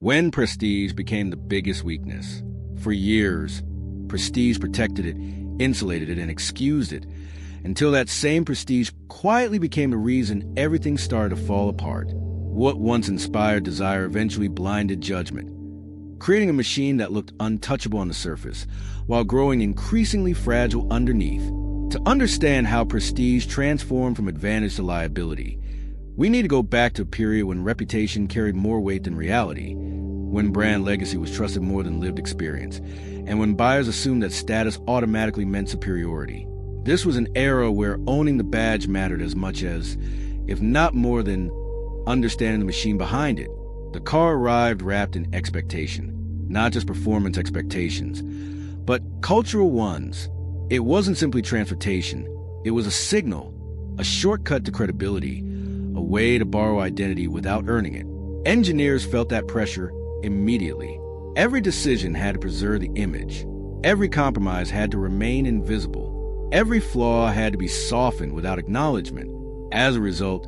when prestige became the biggest weakness. For years, prestige protected it, insulated it, and excused it, until that same prestige quietly became the reason everything started to fall apart. What once inspired desire eventually blinded judgment, creating a machine that looked untouchable on the surface, while growing increasingly fragile underneath. To understand how prestige transformed from advantage to liability, we need to go back to a period when reputation carried more weight than reality, when brand legacy was trusted more than lived experience, and when buyers assumed that status automatically meant superiority. This was an era where owning the badge mattered as much as, if not more than, understanding the machine behind it. The car arrived wrapped in expectation, not just performance expectations, but cultural ones. It wasn't simply transportation. It was a signal, a shortcut to credibility, a way to borrow identity without earning it. Engineers felt that pressure immediately. Every decision had to preserve the image. Every compromise had to remain invisible. Every flaw had to be softened without acknowledgement. As a result,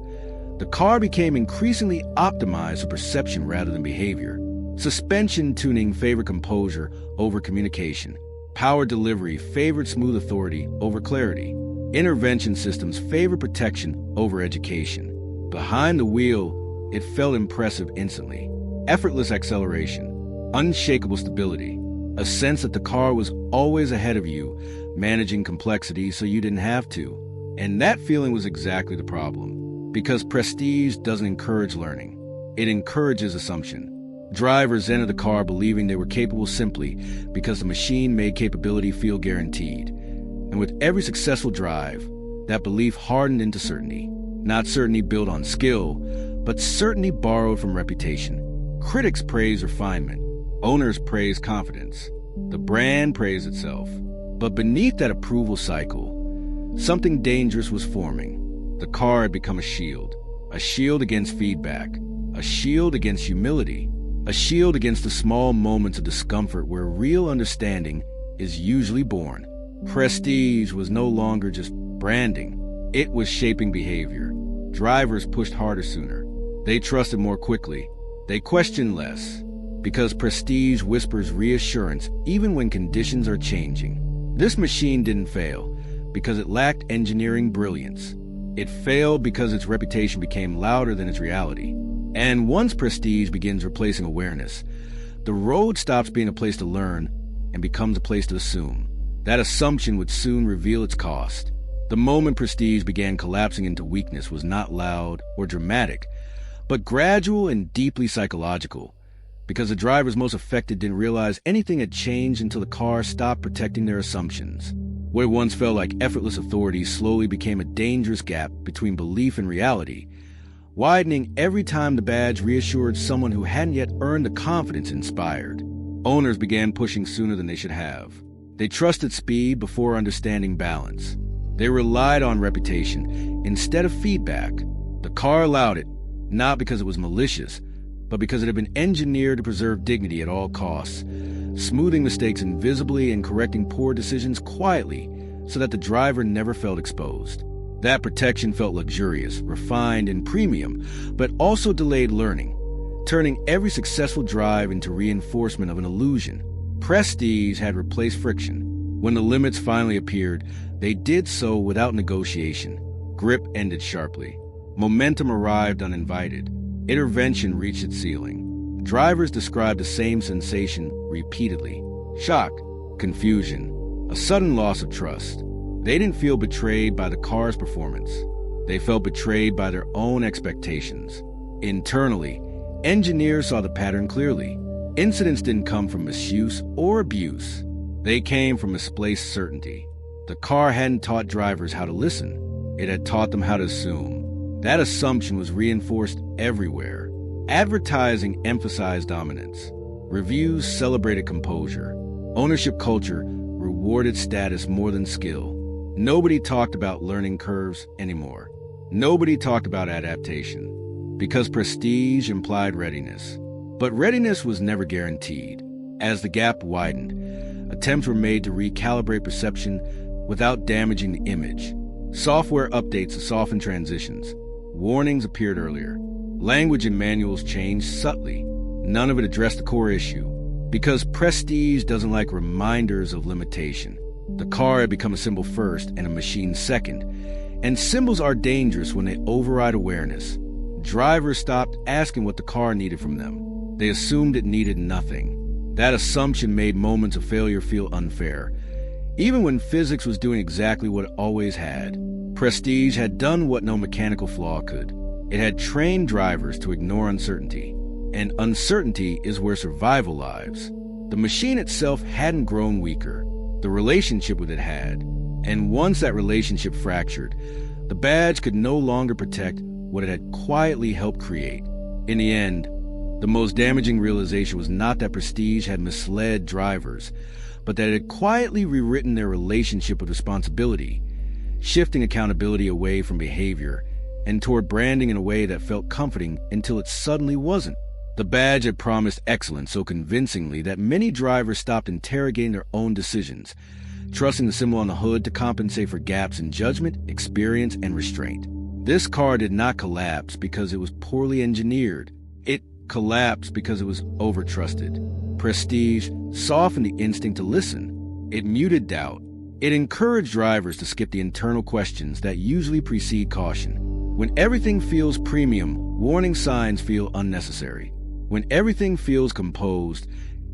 the car became increasingly optimized for perception rather than behavior. Suspension tuning favored composure over communication. Power delivery favored smooth authority over clarity. Intervention systems favored protection over education. Behind the wheel, it felt impressive instantly. Effortless acceleration, unshakable stability, a sense that the car was always ahead of you, managing complexity so you didn't have to. And that feeling was exactly the problem. Because prestige doesn't encourage learning. It encourages assumption. Drivers entered the car believing they were capable simply because the machine made capability feel guaranteed. And with every successful drive, that belief hardened into certainty. Not certainty built on skill, but certainty borrowed from reputation. Critics praise refinement. Owners praise confidence. The brand praised itself. But beneath that approval cycle, something dangerous was forming. The car had become a shield against feedback, a shield against humility, a shield against the small moments of discomfort where real understanding is usually born. Prestige was no longer just branding. It was shaping behavior. Drivers pushed harder sooner. They trusted more quickly. They questioned less. Because prestige whispers reassurance even when conditions are changing. This machine didn't fail because it lacked engineering brilliance. It failed because its reputation became louder than its reality. And once prestige begins replacing awareness, the road stops being a place to learn and becomes a place to assume. That assumption would soon reveal its cost. The moment prestige began collapsing into weakness was not loud or dramatic, but gradual and deeply psychological, because the drivers most affected didn't realize anything had changed until the car stopped protecting their assumptions. What once felt like effortless authority slowly became a dangerous gap between belief and reality, widening every time the badge reassured someone who hadn't yet earned the confidence it inspired. Owners began pushing sooner than they should have. They trusted speed before understanding balance. They relied on reputation instead of feedback. The car allowed it, not because it was malicious, but because it had been engineered to preserve dignity at all costs, smoothing mistakes invisibly and correcting poor decisions quietly so that the driver never felt exposed. That protection felt luxurious, refined, and premium, but also delayed learning, turning every successful drive into reinforcement of an illusion. Prestige had replaced friction. When the limits finally appeared, they did so without negotiation. Grip ended sharply. Momentum arrived uninvited. Intervention reached its ceiling. Drivers described the same sensation repeatedly. Shock, confusion, a sudden loss of trust. They didn't feel betrayed by the car's performance. They felt betrayed by their own expectations. Internally, engineers saw the pattern clearly. Incidents didn't come from misuse or abuse. They came from misplaced certainty. The car hadn't taught drivers how to listen. It had taught them how to assume. That assumption was reinforced everywhere. Advertising emphasized dominance. Reviews celebrated composure. Ownership culture rewarded status more than skill. Nobody talked about learning curves anymore. Nobody talked about adaptation. Because prestige implied readiness. But readiness was never guaranteed. As the gap widened, attempts were made to recalibrate perception without damaging the image. Software updates to soften transitions. Warnings appeared earlier. Language in manuals changed subtly. none of it addressed the core issue. Because prestige doesn't like reminders of limitation. The car had become a symbol first and a machine second. And symbols are dangerous when they override awareness. Drivers stopped asking what the car needed from them. They assumed it needed nothing. That assumption made moments of failure feel unfair, even when physics was doing exactly what it always had. Prestige had done what no mechanical flaw could. It had trained drivers to ignore uncertainty. And uncertainty is where survival lives. The machine itself hadn't grown weaker. The relationship with it had. And once that relationship fractured, the badge could no longer protect what it had quietly helped create. In the end, the most damaging realization was not that prestige had misled drivers, but that it had quietly rewritten their relationship with responsibility, shifting accountability away from behavior and toward branding in a way that felt comforting until it suddenly wasn't. The badge had promised excellence so convincingly that many drivers stopped interrogating their own decisions, trusting the symbol on the hood to compensate for gaps in judgment, experience, and restraint. This car did not collapse because it was poorly engineered. It collapsed because it was overtrusted. Prestige softened the instinct to listen. It muted doubt. It encouraged drivers to skip the internal questions that usually precede caution. When everything feels premium, warning signs feel unnecessary. When everything feels composed,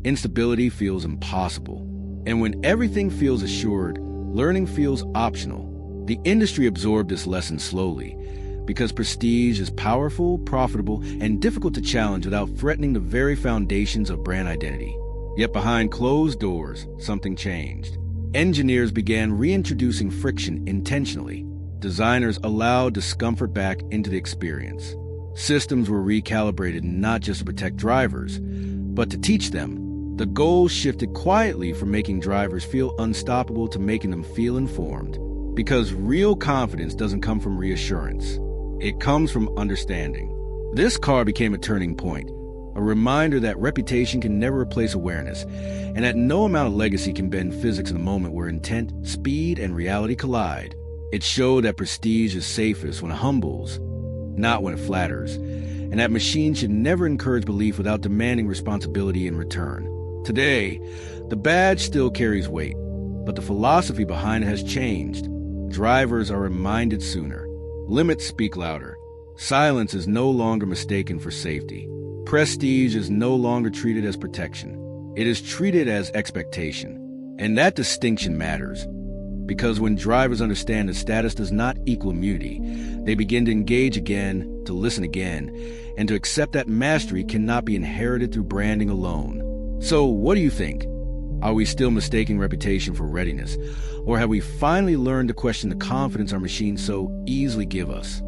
instability feels impossible. And when everything feels assured, learning feels optional. The industry absorbed this lesson slowly, because prestige is powerful, profitable, and difficult to challenge without threatening the very foundations of brand identity. Yet behind closed doors, something changed. Engineers began reintroducing friction intentionally. Designers allowed discomfort back into the experience. Systems were recalibrated not just to protect drivers, but to teach them. The goal shifted quietly from making drivers feel unstoppable to making them feel informed. Because real confidence doesn't come from reassurance. It comes from understanding. This car became a turning point, a reminder that reputation can never replace awareness, and that no amount of legacy can bend physics in a moment where intent, speed, and reality collide. It showed that prestige is safest when it humbles, not when it flatters, and that machines should never encourage belief without demanding responsibility in return. Today, the badge still carries weight, but the philosophy behind it has changed. Drivers are reminded sooner. Limits speak louder. Silence is no longer mistaken for safety. Prestige is no longer treated as protection. It is treated as expectation. And that distinction matters. Because when drivers understand that status does not equal immunity, they begin to engage again, to listen again, and to accept that mastery cannot be inherited through branding alone. So, what do you think? Are we still mistaking reputation for readiness? Or have we finally learned to question the confidence our machines so easily give us?